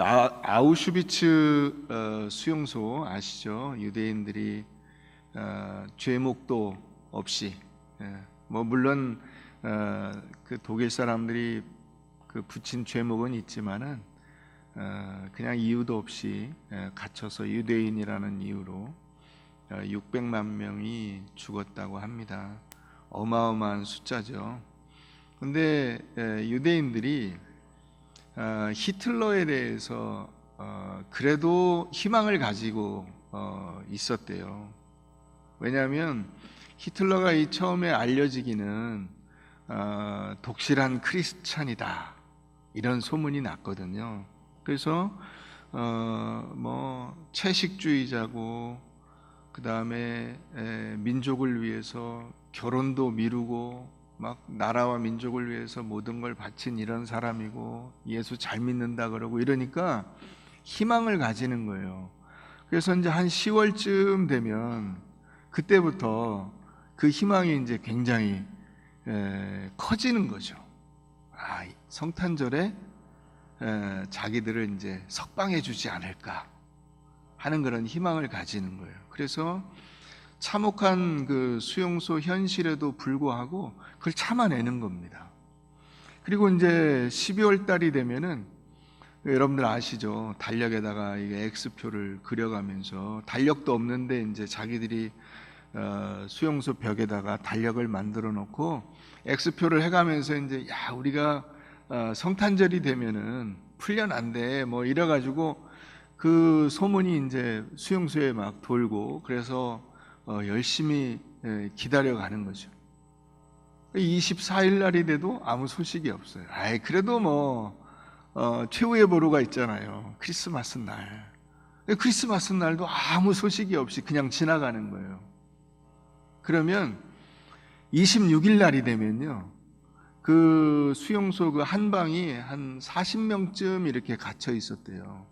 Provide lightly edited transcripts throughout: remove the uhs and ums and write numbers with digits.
아우슈비츠 수용소 아시죠? 유대인들이 죄목도 없이, 뭐 물론 그 독일 사람들이 그 붙인 죄목은 있지만은 그냥 이유도 없이 갇혀서 유대인이라는 이유로 600만 명이 죽었다고 합니다. 어마어마한 숫자죠. 근데 유대인들이 히틀러에 대해서 그래도 희망을 가지고 있었대요. 왜냐하면 히틀러가 이 처음에 알려지기는 독실한 크리스찬이다 이런 소문이 났거든요. 그래서 뭐 채식주의자고, 그 다음에 민족을 위해서 결혼도 미루고 막 나라와 민족을 위해서 모든 걸 바친 이런 사람이고, 예수 잘 믿는다 그러고 이러니까 희망을 가지는 거예요. 그래서 이제 한 10월쯤 되면 그때부터 그 희망이 이제 굉장히 커지는 거죠. 성탄절에 자기들을 이제 석방해 주지 않을까 하는 그런 희망을 가지는 거예요. 그래서 참혹한 그 수용소 현실에도 불구하고 그걸 참아내는 겁니다. 그리고 이제 12월 달이 되면은 여러분들 아시죠? 달력에다가 이게 X표를 그려가면서, 달력도 없는데 이제 자기들이 수용소 벽에다가 달력을 만들어 놓고 X표를 해가면서 이제 우리가 성탄절이 되면은 풀려난대 뭐 이래가지고 그 소문이 이제 수용소에 막 돌고, 그래서 열심히 기다려가는 거죠. 24일 날이 돼도 아무 소식이 없어요. 그래도 뭐 최후의 보루가 있잖아요. 크리스마스 날. 크리스마스 날도 아무 소식이 없이 그냥 지나가는 거예요. 그러면 26일 날이 되면요, 그 수용소 그 한 방이 한 40명쯤 이렇게 갇혀 있었대요.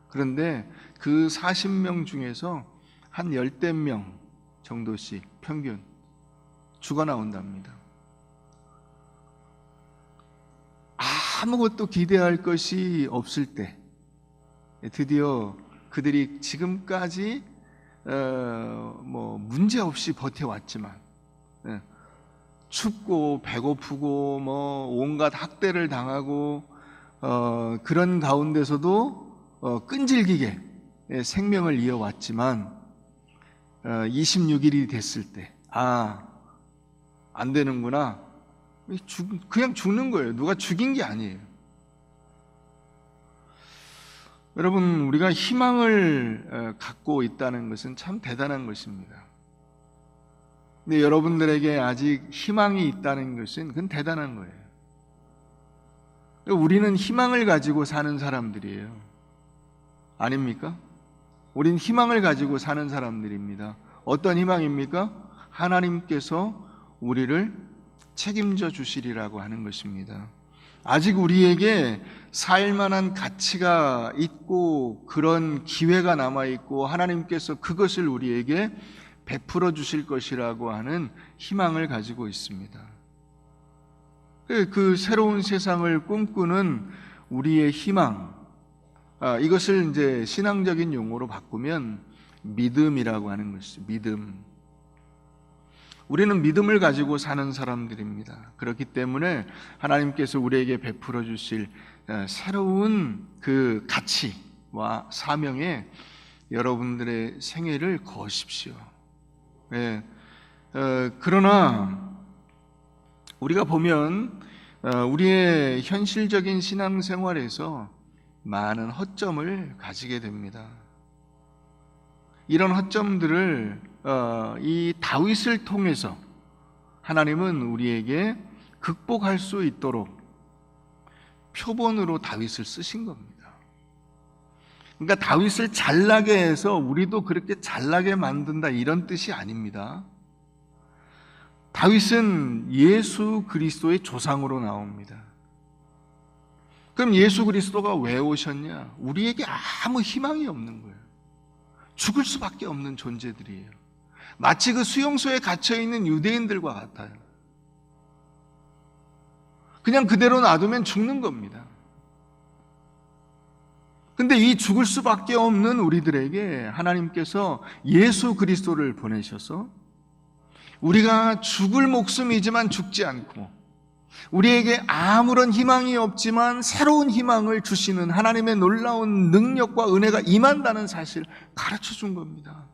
그런데 그 40명 중에서 한 10명 정도씩 평균 죽어 나온답니다. 아무것도 기대할 것이 없을 때 드디어 그들이 지금까지 뭐 문제 없이 버텨왔지만, 춥고 배고프고 뭐 온갖 학대를 당하고 그런 가운데서도 끈질기게 생명을 이어왔지만 26일이 됐을 때 안 되는구나, 그냥 죽는 거예요. 누가 죽인 게 아니에요. 여러분, 우리가 희망을 갖고 있다는 것은 참 대단한 것입니다. 근데 여러분들에게 아직 희망이 있다는 것은 그건 대단한 거예요. 우리는 희망을 가지고 사는 사람들이에요. 아닙니까? 우린 희망을 가지고 사는 사람들입니다. 어떤 희망입니까? 하나님께서 우리를 책임져 주시리라고 하는 것입니다. 아직 우리에게 살 만한 가치가 있고 그런 기회가 남아있고 하나님께서 그것을 우리에게 베풀어 주실 것이라고 하는 희망을 가지고 있습니다. 그 새로운 세상을 꿈꾸는 우리의 희망, 이것을 이제 신앙적인 용어로 바꾸면 믿음이라고 하는 것이죠. 믿음. 우리는 믿음을 가지고 사는 사람들입니다. 그렇기 때문에 하나님께서 우리에게 베풀어 주실 새로운 그 가치와 사명에 여러분들의 생애를 거십시오. 그러나 우리가 보면 우리의 현실적인 신앙생활에서 많은 허점을 가지게 됩니다. 이런 허점들을 이 다윗을 통해서 하나님은 우리에게 극복할 수 있도록 표본으로 다윗을 쓰신 겁니다. 그러니까 다윗을 잘나게 해서 우리도 그렇게 잘나게 만든다 이런 뜻이 아닙니다. 다윗은 예수 그리스도의 조상으로 나옵니다. 그럼 예수 그리스도가 왜 오셨냐? 우리에게 아무 희망이 없는 거예요. 죽을 수밖에 없는 존재들이에요. 마치 그 수용소에 갇혀있는 유대인들과 같아요. 그냥 그대로 놔두면 죽는 겁니다. 근데 이 죽을 수밖에 없는 우리들에게 하나님께서 예수 그리스도를 보내셔서 우리가 죽을 목숨이지만 죽지 않고 우리에게 아무런 희망이 없지만 새로운 희망을 주시는 하나님의 놀라운 능력과 은혜가 임한다는 사실을 가르쳐 준 겁니다.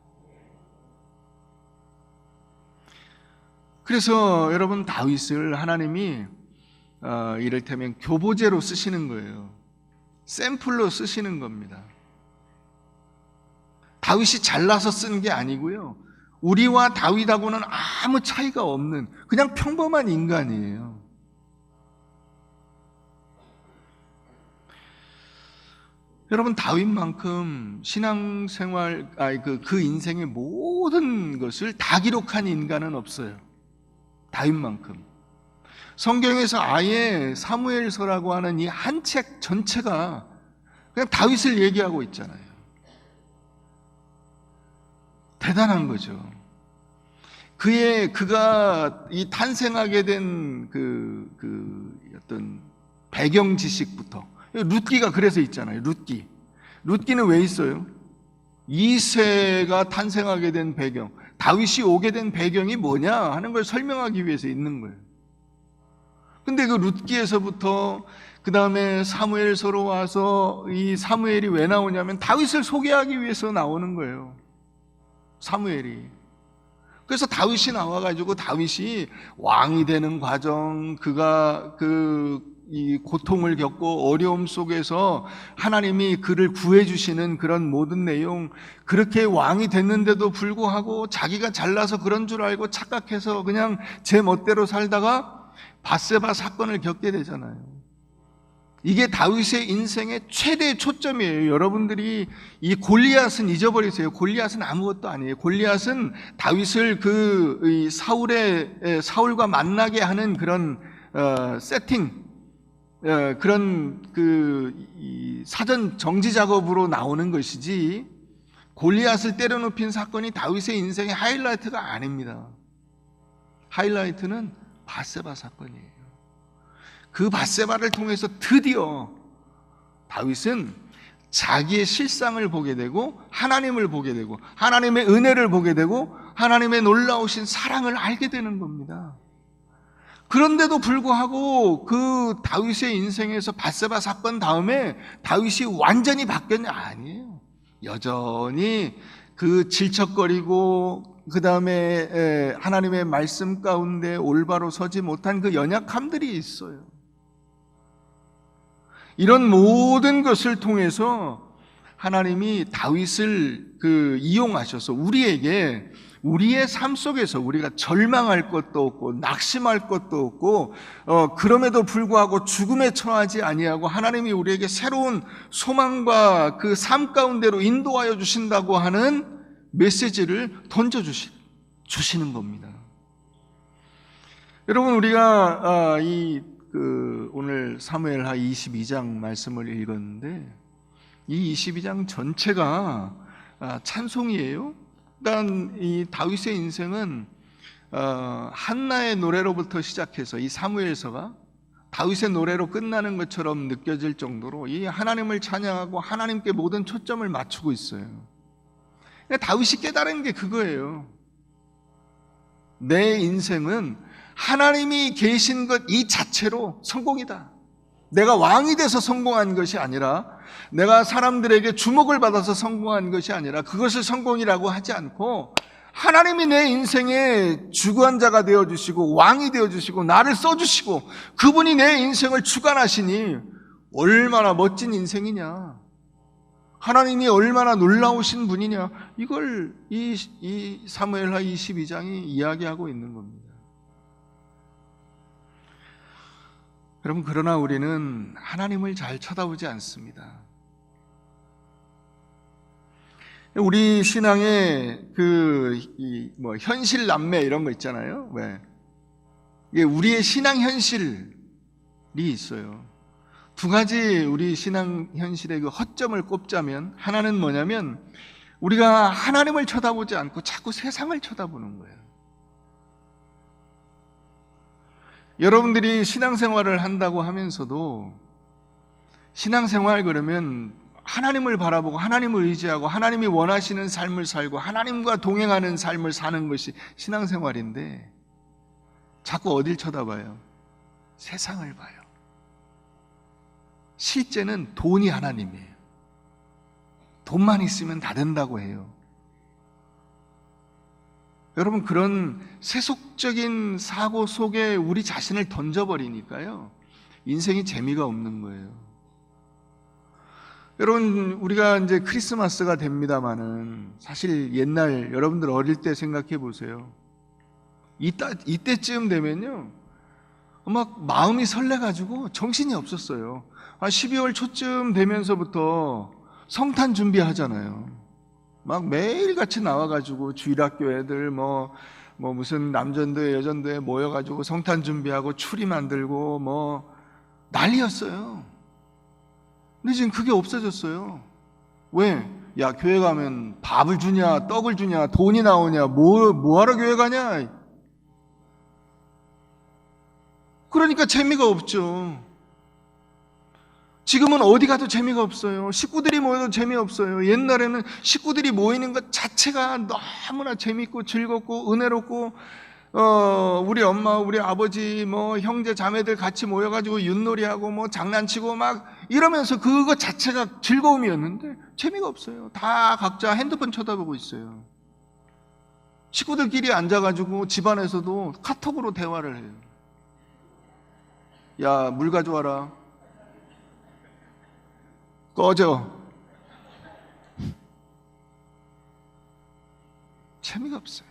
그래서 여러분, 다윗을 하나님이 이를테면 교보제로 쓰시는 거예요. 샘플로 쓰시는 겁니다. 다윗이 잘나서 쓴 게 아니고요, 우리와 다윗하고는 아무 차이가 없는 그냥 평범한 인간이에요. 여러분, 다윗만큼 신앙생활, 그 인생의 모든 것을 다 기록한 인간은 없어요. 다윗만큼. 성경에서 아예 사무엘서라고 하는 이 한 책 전체가 그냥 다윗을 얘기하고 있잖아요. 대단한 거죠. 그가 이 탄생하게 된 어떤 배경 지식부터, 룻기가 그래서 있잖아요. 룻기는 왜 있어요? 이새가 탄생하게 된 배경, 다윗이 오게 된 배경이 뭐냐 하는 걸 설명하기 위해서 있는 거예요. 근데 그 룻기에서부터 그 다음에 사무엘서로 와서 이 사무엘이 왜 나오냐면 다윗을 소개하기 위해서 나오는 거예요. 사무엘이. 그래서 다윗이 나와가지고 다윗이 왕이 되는 과정, 그가 이 고통을 겪고 어려움 속에서 하나님이 그를 구해주시는 그런 모든 내용, 그렇게 왕이 됐는데도 불구하고 자기가 잘나서 그런 줄 알고 착각해서 그냥 제 멋대로 살다가 밧세바 사건을 겪게 되잖아요. 이게 다윗의 인생의 최대 초점이에요. 여러분들이 이 골리앗은 잊어버리세요. 골리앗은 아무것도 아니에요. 골리앗은 다윗을 사울과 만나게 하는 그런 세팅, 그런 이 사전 정지 작업으로 나오는 것이지, 골리앗을 때려눕힌 사건이 다윗의 인생의 하이라이트가 아닙니다. 하이라이트는 밧세바 사건이에요. 그 밧세바를 통해서 드디어 다윗은 자기의 실상을 보게 되고 하나님을 보게 되고 하나님의 은혜를 보게 되고 하나님의 놀라우신 사랑을 알게 되는 겁니다. 그런데도 불구하고 그 다윗의 인생에서 밧세바 사건 다음에 다윗이 완전히 바뀌었냐? 아니에요. 여전히 그 질척거리고 그 다음에 하나님의 말씀 가운데 올바로 서지 못한 그 연약함들이 있어요. 이런 모든 것을 통해서 하나님이 다윗을 이용하셔서 우리에게, 우리의 삶 속에서 우리가 절망할 것도 없고 낙심할 것도 없고 그럼에도 불구하고 죽음에 처하지 아니하고 하나님이 우리에게 새로운 소망과 그 삶 가운데로 인도하여 주신다고 하는 메시지를 던져주시는 겁니다. 여러분, 우리가 오늘 사무엘하 22장 말씀을 읽었는데 이 22장 전체가 찬송이에요. 일단 이 다윗의 인생은 한나의 노래로부터 시작해서 이 사무엘서가 다윗의 노래로 끝나는 것처럼 느껴질 정도로 이 하나님을 찬양하고 하나님께 모든 초점을 맞추고 있어요. 다윗이 깨달은 게 그거예요. 내 인생은 하나님이 계신 것 이 자체로 성공이다. 내가 왕이 돼서 성공한 것이 아니라, 내가 사람들에게 주목을 받아서 성공한 것이 아니라, 그것을 성공이라고 하지 않고 하나님이 내 인생의 주관자가 되어주시고 왕이 되어주시고 나를 써주시고 그분이 내 인생을 주관하시니 얼마나 멋진 인생이냐, 하나님이 얼마나 놀라우신 분이냐, 이걸 이 사무엘하 22장이 이야기하고 있는 겁니다. 여러분, 그러나 우리는 하나님을 잘 쳐다보지 않습니다. 우리 신앙에 현실 남매 이런 거 있잖아요. 왜? 이게 우리의 신앙 현실이 있어요. 두 가지 우리 신앙 현실의 그 허점을 꼽자면, 하나는 뭐냐면 우리가 하나님을 쳐다보지 않고 자꾸 세상을 쳐다보는 거예요. 여러분들이 신앙생활을 한다고 하면서도 신앙생활 그러면 하나님을 바라보고 하나님을 의지하고 하나님이 원하시는 삶을 살고 하나님과 동행하는 삶을 사는 것이 신앙생활인데 자꾸 어딜 쳐다봐요? 세상을 봐요. 실제는 돈이 하나님이에요. 돈만 있으면 다 된다고 해요. 여러분, 그런 세속적인 사고 속에 우리 자신을 던져버리니까요, 인생이 재미가 없는 거예요. 여러분, 우리가 이제 크리스마스가 됩니다마는 사실 옛날 여러분들 어릴 때 생각해 보세요. 이때쯤 되면요, 막 마음이 설레가지고 정신이 없었어요. 12월 초쯤 되면서부터 성탄 준비하잖아요. 막 매일같이 나와가지고 주일학교 애들 무슨 남전도회 여전도회 모여가지고 성탄 준비하고 추리 만들고 난리였어요. 근데 지금 그게 없어졌어요. 왜? 야, 교회 가면 밥을 주냐 떡을 주냐 돈이 나오냐 뭐하러 교회 가냐. 그러니까 재미가 없죠. 지금은 어디 가도 재미가 없어요. 식구들이 모여도 재미없어요. 옛날에는 식구들이 모이는 것 자체가 너무나 재밌고 즐겁고 은혜롭고 우리 엄마, 우리 아버지, 형제, 자매들 같이 모여가지고 윷놀이하고 장난치고 막 이러면서 그것 자체가 즐거움이었는데 재미가 없어요. 다 각자 핸드폰 쳐다보고 있어요. 식구들끼리 앉아가지고 집안에서도 카톡으로 대화를 해요. 야, 물 가져와라. 꺼져. 재미가 없어요.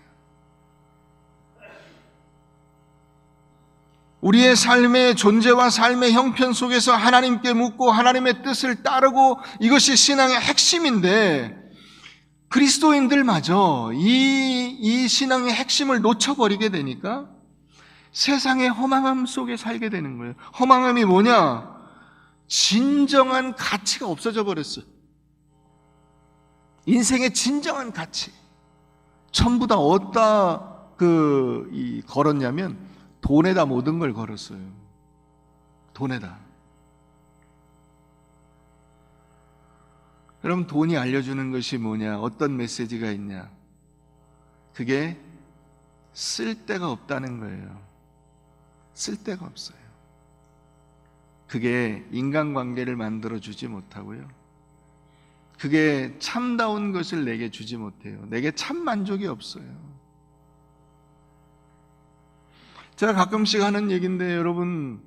우리의 삶의 존재와 삶의 형편 속에서 하나님께 묻고 하나님의 뜻을 따르고 이것이 신앙의 핵심인데 그리스도인들마저 이 신앙의 핵심을 놓쳐버리게 되니까 세상의 허망함 속에 살게 되는 거예요. 허망함이 뭐냐? 진정한 가치가 없어져 버렸어요. 인생의 진정한 가치. 전부 다 어디다 걸었냐면 돈에다 모든 걸 걸었어요. 돈에다. 여러분, 돈이 알려주는 것이 뭐냐? 어떤 메시지가 있냐? 그게 쓸데가 없다는 거예요. 쓸데가 없어요. 그게 인간관계를 만들어주지 못하고요. 그게 참다운 것을 내게 주지 못해요. 내게 참 만족이 없어요. 제가 가끔씩 하는 얘기인데 여러분,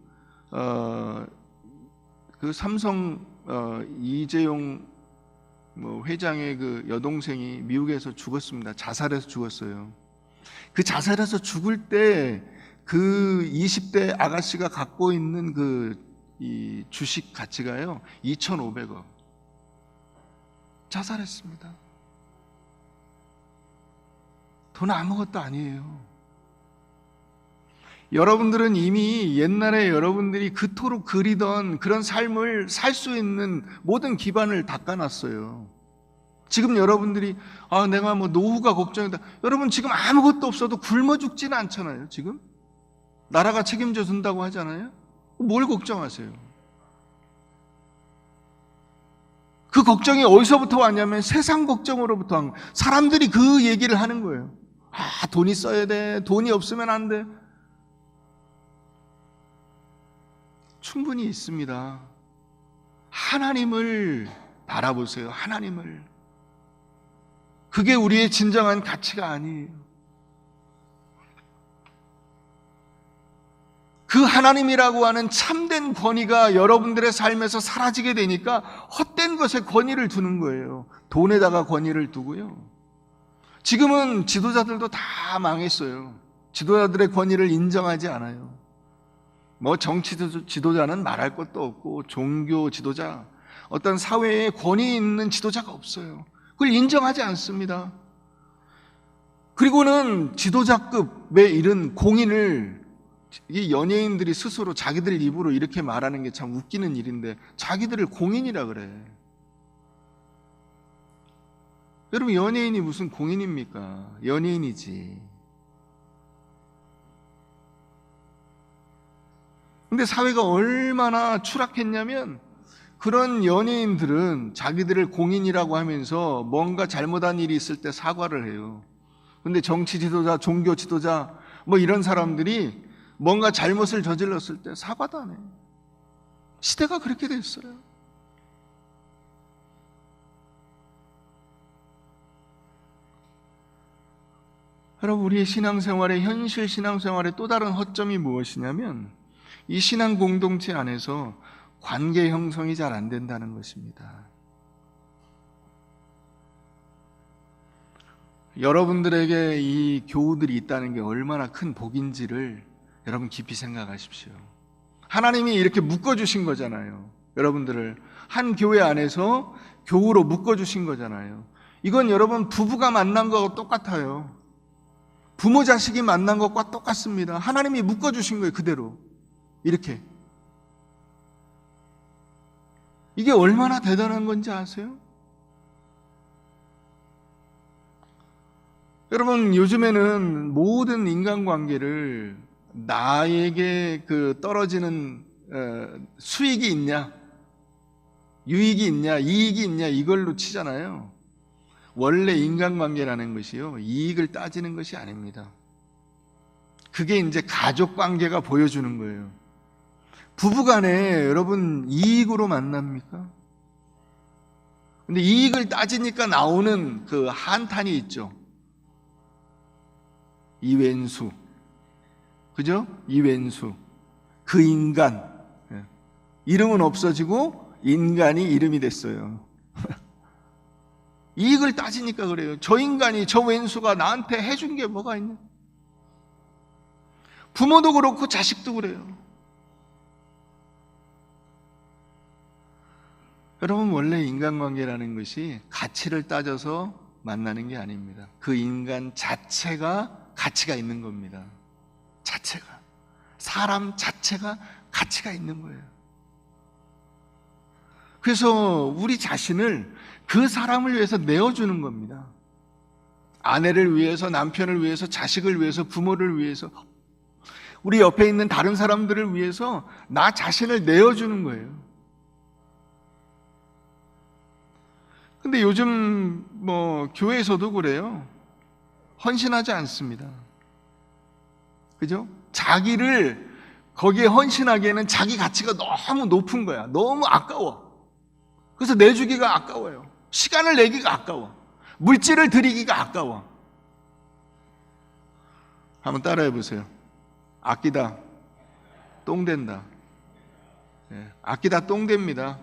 그 삼성 이재용 회장의 그 여동생이 미국에서 죽었습니다. 자살해서 죽었어요. 그 자살해서 죽을 때 그 20대 아가씨가 갖고 있는 이 주식 가치가요 2,500억. 자살했습니다. 돈 아무것도 아니에요. 여러분들은 이미 옛날에 여러분들이 그토록 그리던 그런 삶을 살 수 있는 모든 기반을 닦아놨어요. 지금 여러분들이 내가 노후가 걱정이다. 여러분 지금 아무것도 없어도 굶어 죽지는 않잖아요. 지금 나라가 책임져 준다고 하잖아요. 뭘 걱정하세요? 그 걱정이 어디서부터 왔냐면 세상 걱정으로부터 한 거예요. 사람들이 그 얘기를 하는 거예요. 돈이 써야 돼. 돈이 없으면 안 돼. 충분히 있습니다. 하나님을 바라보세요. 하나님을. 그게 우리의 진정한 가치가 아니에요. 그 하나님이라고 하는 참된 권위가 여러분들의 삶에서 사라지게 되니까 헛된 것에 권위를 두는 거예요. 돈에다가 권위를 두고요. 지금은 지도자들도 다 망했어요. 지도자들의 권위를 인정하지 않아요. 정치 지도자는 말할 것도 없고 종교 지도자, 어떤 사회에 권위 있는 지도자가 없어요. 그걸 인정하지 않습니다. 그리고는 지도자급에 이른 공인을 이 연예인들이 스스로 자기들 입으로 이렇게 말하는 게 참 웃기는 일인데 자기들을 공인이라 그래. 여러분, 연예인이 무슨 공인입니까? 연예인이지. 근데 사회가 얼마나 추락했냐면 그런 연예인들은 자기들을 공인이라고 하면서 뭔가 잘못한 일이 있을 때 사과를 해요. 근데 정치 지도자, 종교 지도자 뭐 이런 사람들이 뭔가 잘못을 저질렀을 때 사과도 안 해요. 시대가 그렇게 됐어요. 여러분, 우리의 신앙생활의 현실 신앙생활의 또 다른 허점이 무엇이냐면 이 신앙 공동체 안에서 관계 형성이 잘 안 된다는 것입니다. 여러분들에게 이 교우들이 있다는 게 얼마나 큰 복인지를 여러분 깊이 생각하십시오. 하나님이 이렇게 묶어주신 거잖아요. 여러분들을 한 교회 안에서 교우로 묶어주신 거잖아요. 이건 여러분 부부가 만난 거하고 똑같아요. 부모 자식이 만난 것과 똑같습니다. 하나님이 묶어주신 거예요. 그대로 이렇게. 이게 얼마나 대단한 건지 아세요? 여러분, 요즘에는 모든 인간관계를 나에게 그 떨어지는 수익이 있냐, 유익이 있냐, 이익이 있냐 이걸로 치잖아요. 원래 인간관계라는 것이요, 이익을 따지는 것이 아닙니다. 그게 이제 가족관계가 보여주는 거예요. 부부간에 여러분 이익으로 만납니까? 근데 이익을 따지니까 나오는 그 한탄이 있죠. 이왼수, 그죠? 이왼수, 그 인간, 이름은 없어지고 인간이 이름이 됐어요. 이익을 따지니까 그래요. 저 인간이, 저 왼수가 나한테 해준 게 뭐가 있냐? 부모도 그렇고 자식도 그래요. 여러분, 원래 인간관계라는 것이 가치를 따져서 만나는 게 아닙니다. 그 인간 자체가 가치가 있는 겁니다. 자체가. 사람 자체가 가치가 있는 거예요. 그래서 우리 자신을 그 사람을 위해서 내어주는 겁니다. 아내를 위해서, 남편을 위해서, 자식을 위해서, 부모를 위해서, 우리 옆에 있는 다른 사람들을 위해서 나 자신을 내어주는 거예요. 근데 요즘 뭐 교회에서도 그래요. 헌신하지 않습니다. 그죠? 자기를 거기에 헌신하기에는 자기 가치가 너무 높은 거야. 너무 아까워. 그래서 내주기가 아까워요. 시간을 내기가 아까워. 물질을 드리기가 아까워. 한번 따라해 보세요. 아끼다 똥된다. 아끼다 똥됩니다.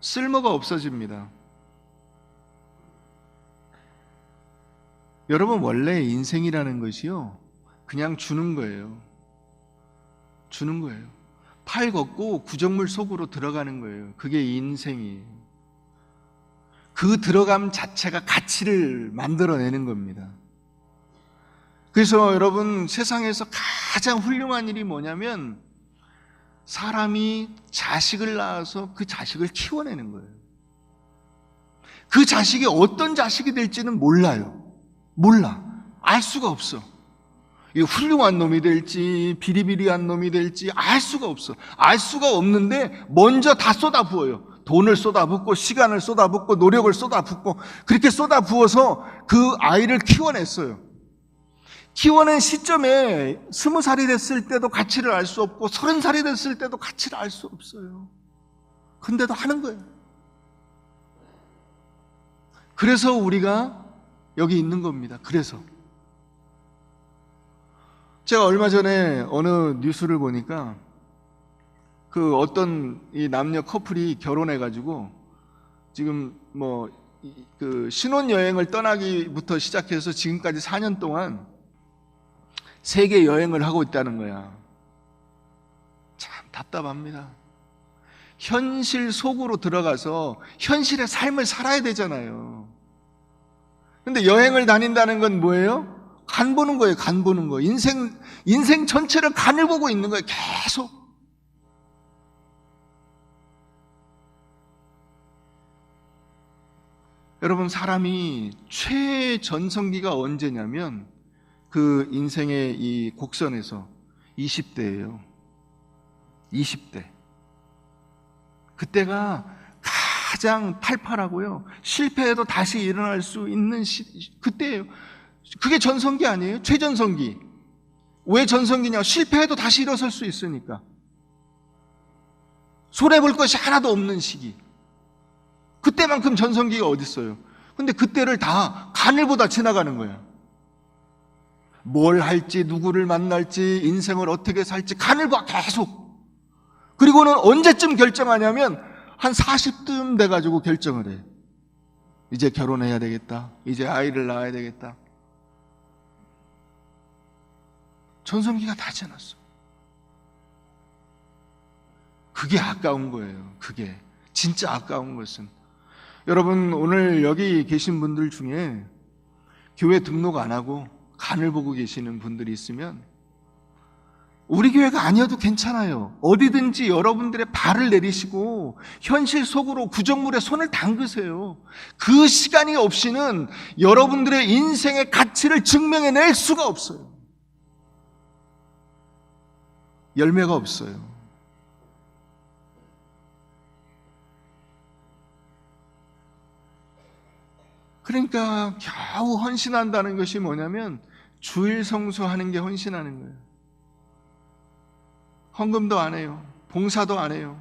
쓸모가 없어집니다. 여러분, 원래 인생이라는 것이요, 그냥 주는 거예요. 주는 거예요. 팔 걷고 구정물 속으로 들어가는 거예요. 그게 인생이에요. 그 들어감 자체가 가치를 만들어내는 겁니다. 그래서 여러분, 세상에서 가장 훌륭한 일이 뭐냐면 사람이 자식을 낳아서 그 자식을 키워내는 거예요. 그 자식이 어떤 자식이 될지는 몰라요. 몰라. 알 수가 없어. 이 훌륭한 놈이 될지 비리비리한 놈이 될지 알 수가 없어. 알 수가 없는데 먼저 다 쏟아부어요. 돈을 쏟아붓고 시간을 쏟아붓고 노력을 쏟아붓고 그렇게 쏟아부어서 그 아이를 키워냈어요. 키워낸 시점에 20살이 됐을 때도 가치를 알 수 없고 30살이 됐을 때도 가치를 알 수 없어요. 근데도 하는 거예요. 그래서 우리가 여기 있는 겁니다. 그래서 제가 얼마 전에 어느 뉴스를 보니까 그 어떤 이 남녀 커플이 결혼해가지고 지금 뭐 그 신혼여행을 떠나기부터 시작해서 지금까지 4년 동안 세계 여행을 하고 있다는 거야. 참 답답합니다. 현실 속으로 들어가서 현실의 삶을 살아야 되잖아요. 근데 여행을 다닌다는 건 뭐예요? 간 보는 거예요. 간 보는 거. 인생 전체를 간을 보고 있는 거예요. 계속. 여러분, 사람이 최전성기가 언제냐면 그 인생의 이 곡선에서 20대예요. 20대. 그때가 가장 팔팔하고요, 실패해도 다시 일어날 수 있는 그때예요. 그게 전성기 아니에요? 최전성기. 왜 전성기냐? 실패해도 다시 일어설 수 있으니까. 손해볼 것이 하나도 없는 시기. 그때만큼 전성기가 어디 있어요? 근데 그때를 다 가늘보다 지나가는 거예요. 뭘 할지, 누구를 만날지, 인생을 어떻게 살지 가늘봐 계속. 그리고는 언제쯤 결정하냐면 한 40쯤 돼가지고 결정을 해. 이제 결혼해야 되겠다. 이제 아이를 낳아야 되겠다. 전성기가 다 지났어. 그게 아까운 거예요. 그게 진짜 아까운 것은, 여러분 오늘 여기 계신 분들 중에 교회 등록 안 하고 간을 보고 계시는 분들이 있으면 우리 교회가 아니어도 괜찮아요. 어디든지 여러분들의 발을 내리시고 현실 속으로 구정물에 손을 담그세요. 그 시간이 없이는 여러분들의 인생의 가치를 증명해낼 수가 없어요. 열매가 없어요. 그러니까 겨우 헌신한다는 것이 뭐냐면 주일 성수하는 게 헌신하는 거예요. 헌금도 안 해요. 봉사도 안 해요.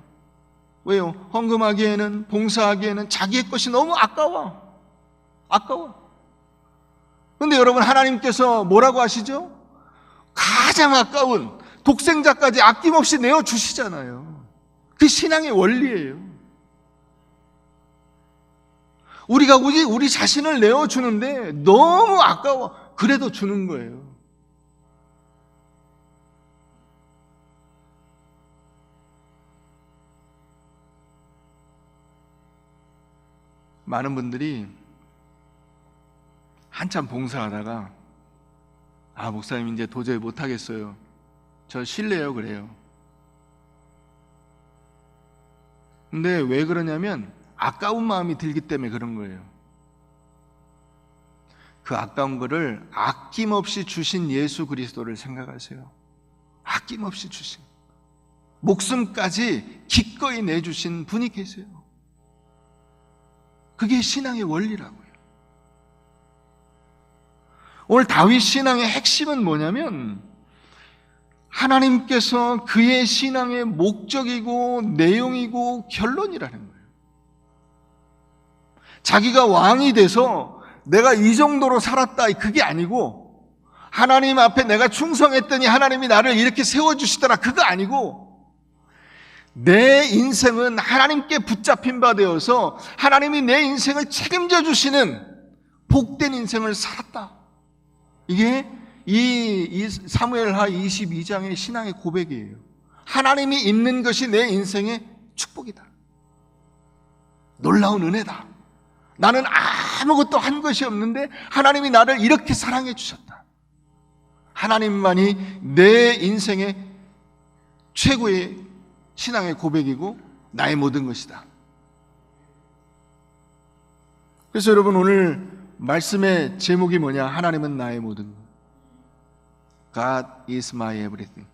왜요? 헌금하기에는, 봉사하기에는 자기의 것이 너무 아까워. 그런데 여러분, 하나님께서 뭐라고 하시죠? 가장 아까운 독생자까지 아낌없이 내어주시잖아요. 그 신앙의 원리예요. 우리가 우리 자신을 내어주는데 너무 아까워. 그래도 주는 거예요. 많은 분들이 한참 봉사하다가 목사님 이제 도저히 못하겠어요. 저 쉴래요 그래요. 근데 왜 그러냐면 아까운 마음이 들기 때문에 그런 거예요. 그 아까운 거를 아낌없이 주신 예수 그리스도를 생각하세요. 아낌없이 주신, 목숨까지 기꺼이 내주신 분이 계세요. 그게 신앙의 원리라고요. 오늘 다윗 신앙의 핵심은 뭐냐면 하나님께서 그의 신앙의 목적이고 내용이고 결론이라는 거예요. 자기가 왕이 돼서 내가 이 정도로 살았다, 그게 아니고 하나님 앞에 내가 충성했더니 하나님이 나를 이렇게 세워주시더라, 그거 아니고 내 인생은 하나님께 붙잡힌 바 되어서 하나님이 내 인생을 책임져 주시는 복된 인생을 살았다. 이게 이 사무엘하 22장의 신앙의 고백이에요. 하나님이 있는 것이 내 인생의 축복이다. 놀라운 은혜다. 나는 아무것도 한 것이 없는데 하나님이 나를 이렇게 사랑해 주셨다. 하나님만이 내 인생의 최고의 신앙의 고백이고 나의 모든 것이다. 그래서 여러분 오늘 말씀의 제목이 뭐냐? 하나님은 나의 모든 것. God is my everything.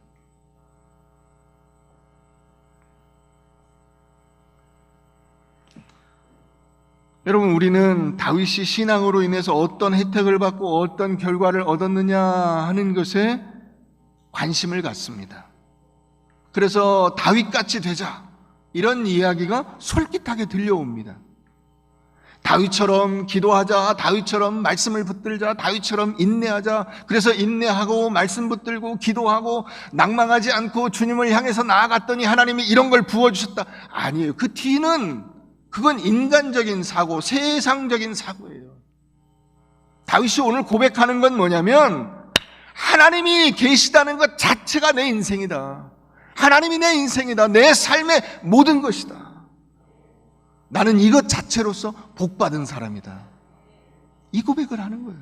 여러분, 우리는 다윗이 신앙으로 인해서 어떤 혜택을 받고 어떤 결과를 얻었느냐 하는 것에 관심을 갖습니다. 그래서 다윗같이 되자, 이런 이야기가 솔깃하게 들려옵니다. 다윗처럼 기도하자, 다윗처럼 말씀을 붙들자, 다윗처럼 인내하자. 그래서 인내하고 말씀 붙들고 기도하고 낭망하지 않고 주님을 향해서 나아갔더니 하나님이 이런 걸 부어주셨다. 아니에요. 그 뒤는 그건 인간적인 사고, 세상적인 사고예요. 다윗이 오늘 고백하는 건 뭐냐면 하나님이 계시다는 것 자체가 내 인생이다. 하나님이 내 인생이다. 내 삶의 모든 것이다. 나는 이것 자체로서 복받은 사람이다. 이 고백을 하는 거예요.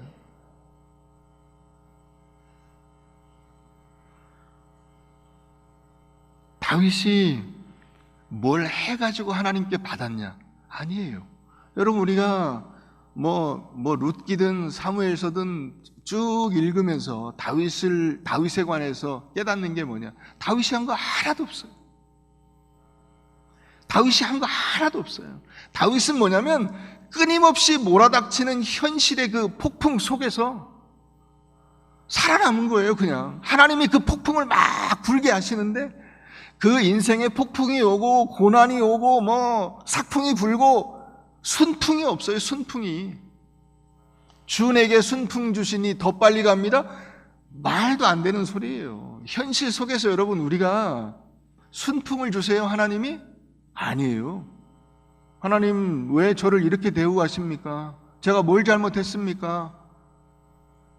다윗이 뭘 해가지고 하나님께 받았냐? 아니에요. 여러분, 우리가 룻기든 사무엘서든 쭉 읽으면서 다윗에 관해서 깨닫는 게 뭐냐? 다윗이 한 거 하나도 없어요. 다윗이 한 거 하나도 없어요. 다윗은 뭐냐면 끊임없이 몰아닥치는 현실의 그 폭풍 속에서 살아남은 거예요. 그냥 하나님이 그 폭풍을 막 불게 하시는데 그 인생에 폭풍이 오고 고난이 오고 뭐 삭풍이 불고 순풍이 없어요. 순풍이. 주 내게 순풍 주시니 더 빨리 갑니다. 말도 안 되는 소리예요. 현실 속에서 여러분 우리가 순풍을 주세요 하나님이? 아니에요. 하나님 왜 저를 이렇게 대우하십니까? 제가 뭘 잘못했습니까?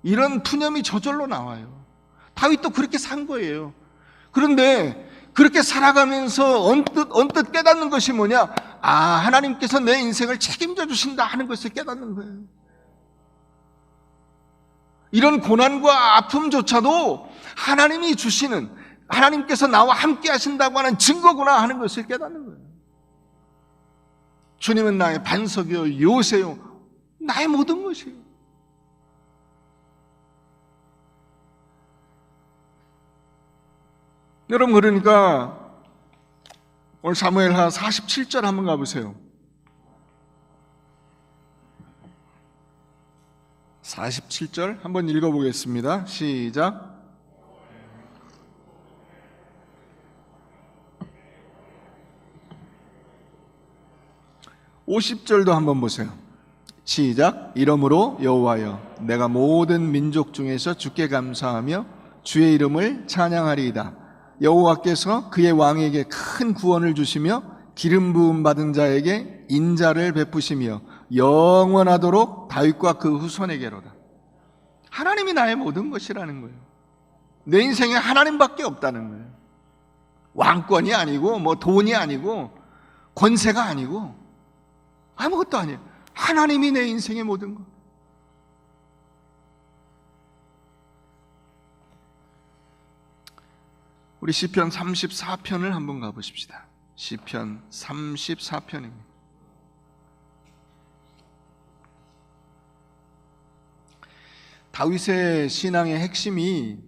이런 푸념이 저절로 나와요. 다윗도 그렇게 산 거예요. 그런데 그렇게 살아가면서 언뜻 깨닫는 것이 뭐냐? 아, 하나님께서 내 인생을 책임져 주신다 하는 것을 깨닫는 거예요. 이런 고난과 아픔조차도 하나님이 주시는, 하나님께서 나와 함께 하신다고 하는 증거구나 하는 것을 깨닫는 거예요. 주님은 나의 반석이요 요새요 나의 모든 것이에요. 여러분, 그러니까 오늘 사무엘하 47절 한번 가보세요. 47절 한번 읽어보겠습니다. 시작. (50절도) 한번 보세요. 시작. 이러므로 여호와여, 내가 모든 민족 중에서 주께 감사하며 주의 이름을 찬양하리이다. 여호와께서 그의 왕에게 큰 구원을 주시며 기름 부음 받은 자에게 인자를 베푸시며 영원하도록 다윗과 그 후손에게로다. 하나님이 나의 모든 것이라는 거예요. 내 인생에 하나님밖에 없다는 거예요. 왕권이 아니고 뭐 돈이 아니고 권세가 아니고 아무것도 아니에요. 하나님이 내 인생의 모든 것. 우리 시편 34편을 한번 가보십시다. 시편 34편입니다. 다윗의 신앙의 핵심이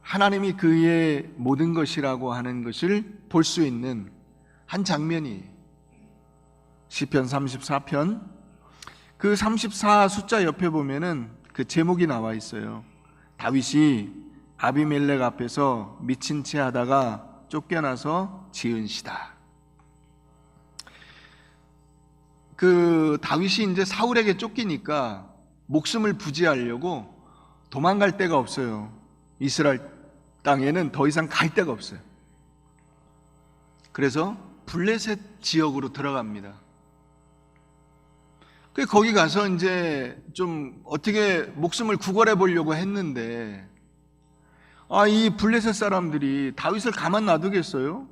하나님이 그의 모든 것이라고 하는 것을 볼 수 있는 한 장면이에요. 시편 34편 그 34 숫자 옆에 보면은 그 제목이 나와 있어요. 다윗이 아비멜렉 앞에서 미친 채 하다가 쫓겨나서 지은 시다. 그 다윗이 이제 사울에게 쫓기니까 목숨을 부지하려고 도망갈 데가 없어요. 이스라엘 땅에는 더 이상 갈 데가 없어요. 그래서 블레셋 지역으로 들어갑니다. 거기 가서 이제 좀 어떻게 목숨을 구걸해 보려고 했는데, 이 블레셋 사람들이 다윗을 가만 놔두겠어요?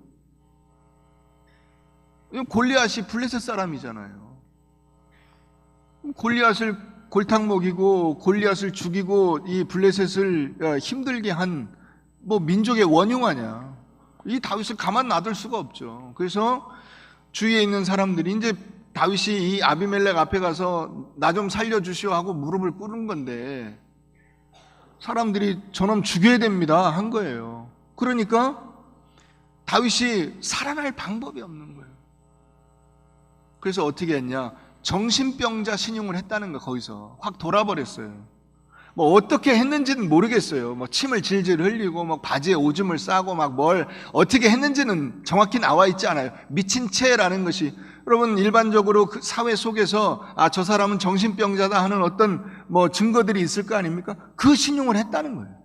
골리앗이 블레셋 사람이잖아요. 골리앗을 골탕 먹이고 골리앗을 죽이고 이 블레셋을 힘들게 한 뭐 민족의 원흉하냐? 이 다윗을 가만 놔둘 수가 없죠. 그래서 주위에 있는 사람들이 이제 다윗이 이 아비멜렉 앞에 가서 나 좀 살려주시오 하고 무릎을 꿇은 건데 사람들이 저놈 죽여야 됩니다 한 거예요. 그러니까 다윗이 살아날 방법이 없는 거예요. 그래서 어떻게 했냐? 정신병자 신용을 했다는 거. 거기서 확 돌아버렸어요. 뭐 어떻게 했는지는 모르겠어요. 뭐 침을 질질 흘리고 막 바지에 오줌을 싸고 막 뭘 어떻게 했는지는 정확히 나와 있지 않아요. 미친 채라는 것이, 여러분 일반적으로 그 사회 속에서 저 사람은 정신병자다 하는 어떤 뭐 증거들이 있을 거 아닙니까? 그 신용을 했다는 거예요.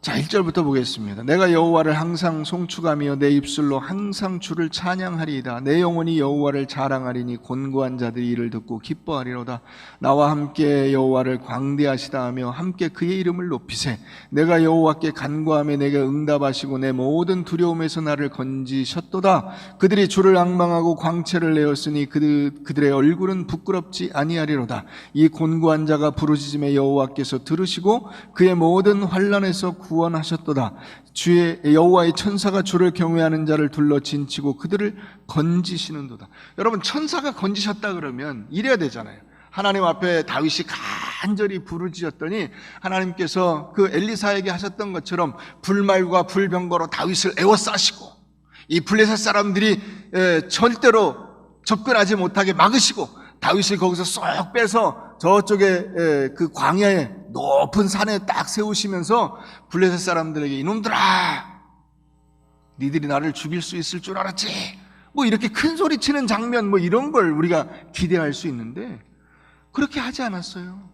자, 1절부터 보겠습니다. 내가 여호와를 항상 송축하며 내 입술로 항상 주를 찬양하리이다. 내 영혼이 여호와를 자랑하리니 곤고한 자들이 이를 듣고 기뻐하리로다. 나와 함께 여호와를 광대하시다 하며 함께 그의 이름을 높이세. 내가 여호와께 간구하며 내게 응답하시고 내 모든 두려움에서 나를 건지셨도다. 그들이 주를 앙망하고 광채를 내었으니 그들의 얼굴은 부끄럽지 아니하리로다. 이 곤고한 자가 부르짖음에 여호와께서 들으시고 그의 모든 환난에서 구원하셨도다. 주의 여호와의 천사가 주를 경외하는 자를 둘러 진치고 그들을 건지시는도다. 여러분, 천사가 건지셨다 그러면 이래야 되잖아요. 하나님 앞에 다윗이 간절히 부르짖었더니 하나님께서 그 엘리사에게 하셨던 것처럼 불말과 불병거로 다윗을 에워싸시고 이 블레셋 사람들이 절대로 접근하지 못하게 막으시고 다윗을 거기서 쏙 빼서 저쪽에 그 광야에 높은 산에 딱 세우시면서 블레셋 사람들에게 이놈들아 니들이 나를 죽일 수 있을 줄 알았지? 뭐 이렇게 큰 소리 치는 장면 뭐 이런 걸 우리가 기대할 수 있는데 그렇게 하지 않았어요.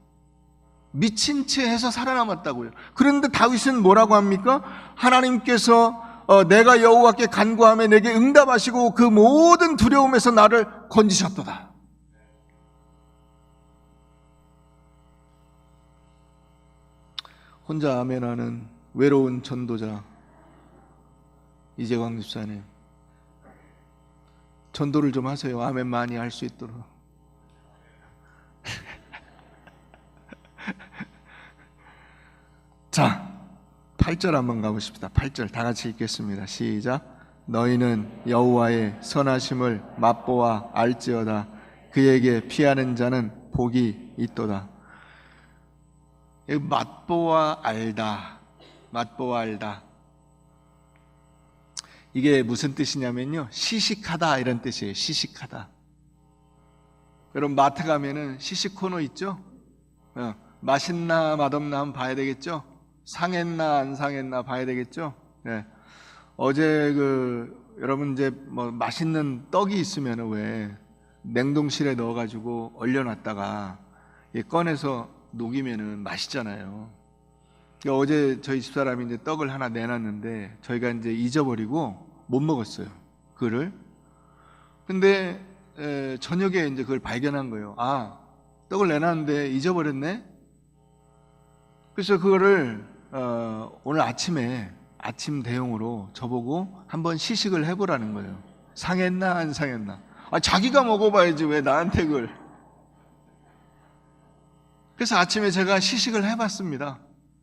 미친 채 해서 살아남았다고요. 그런데 다윗은 뭐라고 합니까? 하나님께서 내가 여호와께 간구하며 내게 응답하시고 그 모든 두려움에서 나를 건지셨도다. 혼자 아멘하는 외로운 전도자 이재광 집사님, 전도를 좀 하세요. 아멘 많이 할 수 있도록. 자, 8절 한번 가보십시다. 8절 다 같이 읽겠습니다. 시작. 너희는 여호와의 선하심을 맛보아 알지어다. 그에게 피하는 자는 복이 있도다. 맛보아 알다, 맛보아 알다. 이게 무슨 뜻이냐면요, 시식하다 이런 뜻이에요. 시식하다. 여러분 마트 가면은 시식 코너 있죠? 맛있나 맛없나 한번 봐야 되겠죠? 상했나 안 상했나 봐야 되겠죠? 네. 어제 여러분 이제 뭐 맛있는 떡이 있으면 왜 냉동실에 넣어가지고 얼려놨다가 꺼내서 녹이면은 맛있잖아요. 어제 저희 집사람이 이제 떡을 하나 내놨는데 저희가 이제 잊어버리고 못 먹었어요. 그거를. 근데 저녁에 이제 그걸 발견한 거예요. 아, 떡을 내놨는데 잊어버렸네. 그래서 그거를 오늘 아침에 아침 대용으로 저보고 한번 시식을 해보라는 거예요. 상했나 안 상했나. 아, 자기가 먹어봐야지 왜 나한테 그걸. 그래서 아침에 제가 시식을 해봤습니다.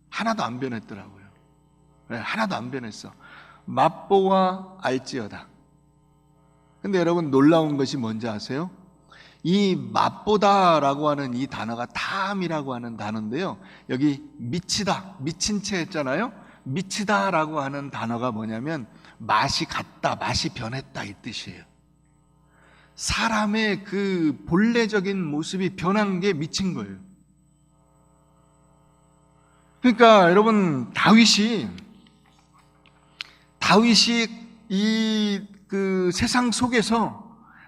하나도 안 변했더라고요. 네, 하나도 안 변했어. 맛보아 알지어다. 근데 여러분 놀라운 것이 뭔지 아세요? 이 맛보다라고 하는 이 단어가 탐이라고 하는 단어인데요. 여기 미치다, 미친 채 했잖아요. 미치다라고 하는 단어가 뭐냐면 맛이 갔다, 맛이 변했다 이 뜻이에요. 사람의 그 본래적인 모습이 변한 게 미친 거예요. 그러니까 여러분 다윗이 이 세상 속에서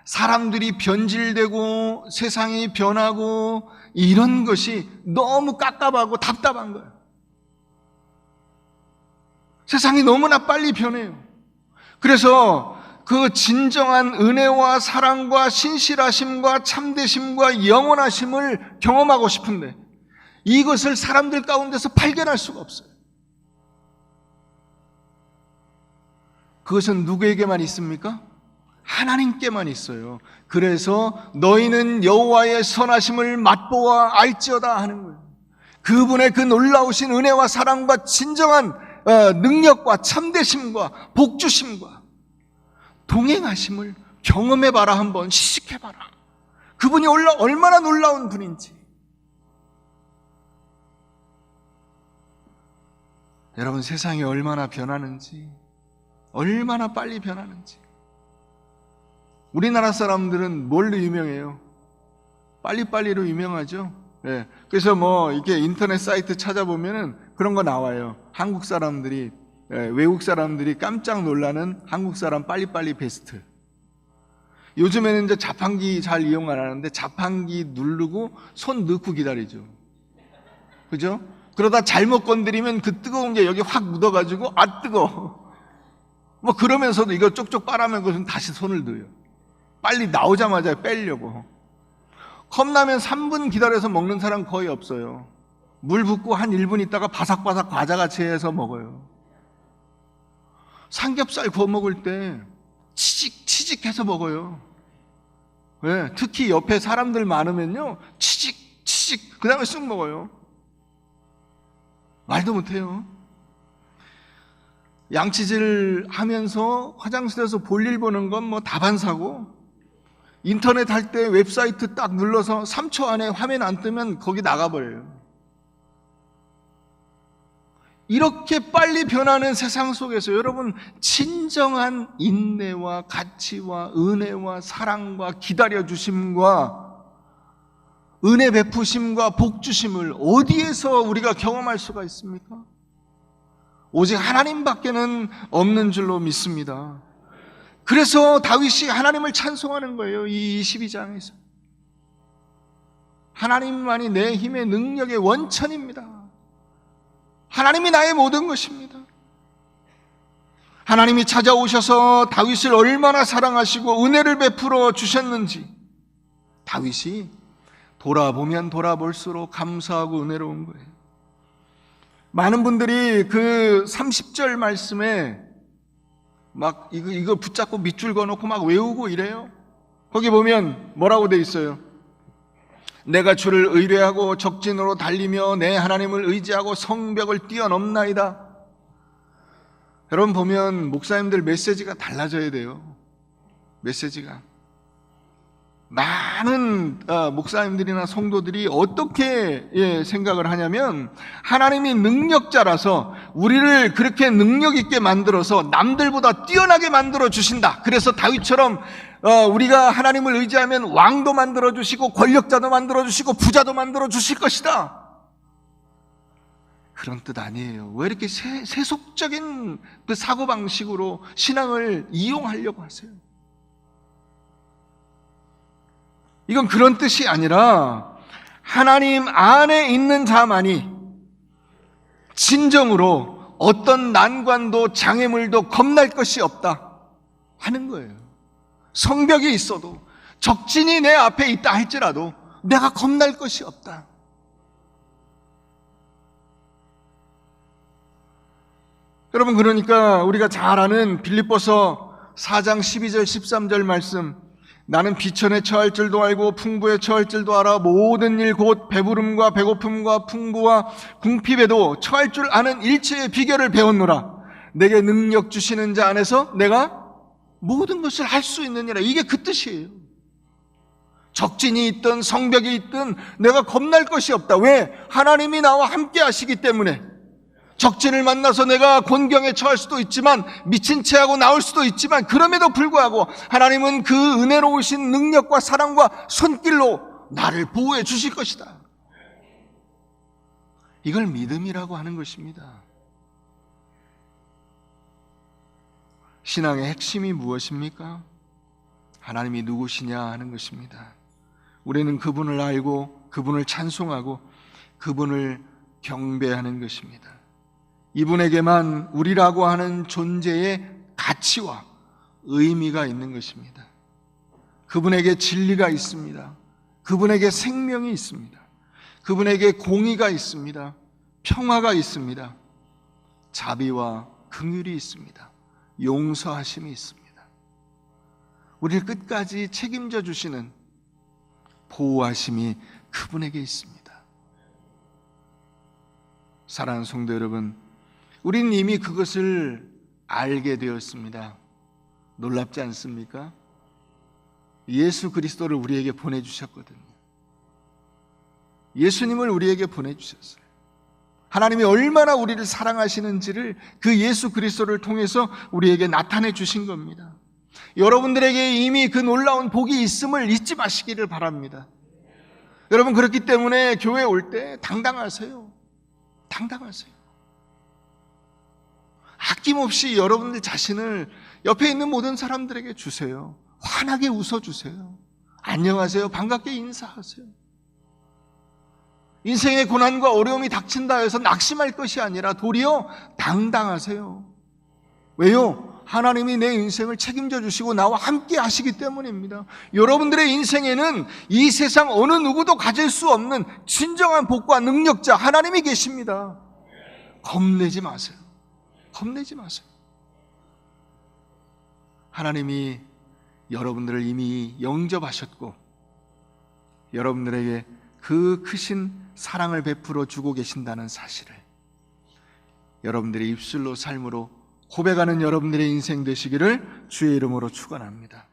사람들이 변질되고 세상이 변하고 이런 것이 너무 깝깝하고 답답한 거예요. 세상이 너무나 빨리 변해요. 그래서 그 진정한 은혜와 사랑과 신실하심과 참되심과 영원하심을 경험하고 싶은데 이것을 사람들 가운데서 발견할 수가 없어요. 그것은 누구에게만 있습니까? 하나님께만 있어요. 그래서 너희는 여호와의 선하심을 맛보아 알지어다 하는 거예요. 그분의 그 놀라우신 은혜와 사랑과 진정한 능력과 참되심과 복주심과 동행하심을 경험해봐라. 한번 시식해봐라. 그분이 얼마나 놀라운 분인지. 여러분 세상이 얼마나 변하는지, 얼마나 빨리 변하는지. 우리나라 사람들은 뭘로 유명해요? 빨리빨리로 유명하죠. 네. 그래서 뭐 이렇게 인터넷 사이트 찾아보면은 그런 거 나와요. 한국 사람들이 외국 사람들이 깜짝 놀라는 한국 사람 빨리빨리 베스트. 요즘에는 이제 자판기 잘 이용 안 하는데 자판기 누르고 손 넣고 기다리죠. 그죠? 그러다 잘못 건드리면 그 뜨거운 게 여기 확 묻어가지고 아 뜨거워. 뭐 그러면서도 이거 쪽쪽 빨아면 그것은 다시 손을 넣어요. 빨리 나오자마자 빼려고. 컵라면 3분 기다려서 먹는 사람 거의 없어요. 물 붓고 한 1분 있다가 바삭바삭 과자같이 해서 먹어요. 삼겹살 구워 먹을 때 치직해서 먹어요. 네, 특히 옆에 사람들 많으면요 치직 그 다음에 쑥 먹어요. 말도 못해요. 양치질 하면서 화장실에서 볼일 보는 건 뭐 다반사고 인터넷 할 때 웹사이트 딱 눌러서 3초 안에 화면 안 뜨면 거기 나가버려요. 이렇게 빨리 변하는 세상 속에서 여러분, 진정한 인내와 가치와 은혜와 사랑과 기다려주심과 은혜 베푸심과 복 주심을 어디에서 우리가 경험할 수가 있습니까? 오직 하나님밖에는 없는 줄로 믿습니다. 그래서 다윗이 하나님을 찬송하는 거예요. 이 22장에서 하나님만이 내 힘의 능력의 원천입니다. 하나님이 나의 모든 것입니다. 하나님이 찾아오셔서 다윗을 얼마나 사랑하시고 은혜를 베풀어 주셨는지 다윗이 돌아보면 돌아볼수록 감사하고 은혜로운 거예요. 많은 분들이 그 30절 말씀에 막 이거 붙잡고 밑줄 그어놓고 막 외우고 이래요. 거기 보면 뭐라고 돼 있어요? 내가 주를 의뢰하고 적진으로 달리며 내 하나님을 의지하고 성벽을 뛰어넘나이다. 여러분 보면 목사님들 메시지가 달라져야 돼요. 메시지가. 많은 목사님들이나 성도들이 어떻게 생각을 하냐면 하나님이 능력자라서 우리를 그렇게 능력 있게 만들어서 남들보다 뛰어나게 만들어 주신다. 그래서 다윗처럼 우리가 하나님을 의지하면 왕도 만들어 주시고 권력자도 만들어 주시고 부자도 만들어 주실 것이다. 그런 뜻 아니에요. 왜 이렇게 세속적인 그 사고방식으로 신앙을 이용하려고 하세요? 이건 그런 뜻이 아니라 하나님 안에 있는 자만이 진정으로 어떤 난관도 장애물도 겁날 것이 없다 하는 거예요. 성벽이 있어도 적진이 내 앞에 있다 할지라도 내가 겁날 것이 없다. 여러분, 그러니까 우리가 잘 아는 빌립보서 4장 12절 13절 말씀, 나는 비천에 처할 줄도 알고 풍부에 처할 줄도 알아 모든 일 곧 배부름과 배고픔과 풍부와 궁핍에도 처할 줄 아는 일체의 비결을 배웠노라. 내게 능력 주시는 자 안에서 내가 모든 것을 할 수 있느니라. 이게 그 뜻이에요. 적진이 있든 성벽이 있든 내가 겁날 것이 없다. 왜? 하나님이 나와 함께 하시기 때문에. 적진을 만나서 내가 곤경에 처할 수도 있지만 미친 채 하고 나올 수도 있지만 그럼에도 불구하고 하나님은 그 은혜로우신 능력과 사랑과 손길로 나를 보호해 주실 것이다. 이걸 믿음이라고 하는 것입니다. 신앙의 핵심이 무엇입니까? 하나님이 누구시냐 하는 것입니다. 우리는 그분을 알고 그분을 찬송하고 그분을 경배하는 것입니다. 이분에게만 우리라고 하는 존재의 가치와 의미가 있는 것입니다. 그분에게 진리가 있습니다. 그분에게 생명이 있습니다. 그분에게 공의가 있습니다. 평화가 있습니다. 자비와 긍휼이 있습니다. 용서하심이 있습니다. 우리를 끝까지 책임져 주시는 보호하심이 그분에게 있습니다. 사랑하는 성도 여러분, 우리는 이미 그것을 알게 되었습니다. 놀랍지 않습니까? 예수 그리스도를 우리에게 보내주셨거든요. 예수님을 우리에게 보내주셨어요. 하나님이 얼마나 우리를 사랑하시는지를 그 예수 그리스도를 통해서 우리에게 나타내 주신 겁니다. 여러분들에게 이미 그 놀라운 복이 있음을 잊지 마시기를 바랍니다. 여러분, 그렇기 때문에 교회에 올 때 당당하세요. 당당하세요. 아낌없이 여러분들 자신을 옆에 있는 모든 사람들에게 주세요. 환하게 웃어주세요. 안녕하세요. 반갑게 인사하세요. 인생의 고난과 어려움이 닥친다 해서 낙심할 것이 아니라 도리어 당당하세요. 왜요? 하나님이 내 인생을 책임져 주시고 나와 함께 하시기 때문입니다. 여러분들의 인생에는 이 세상 어느 누구도 가질 수 없는 진정한 복과 능력자 하나님이 계십니다. 겁내지 마세요. 겁내지 마세요. 하나님이 여러분들을 이미 영접하셨고 여러분들에게 그 크신 사랑을 베풀어 주고 계신다는 사실을 여러분들의 입술로 삶으로 고백하는 여러분들의 인생 되시기를 주의 이름으로 축원합니다.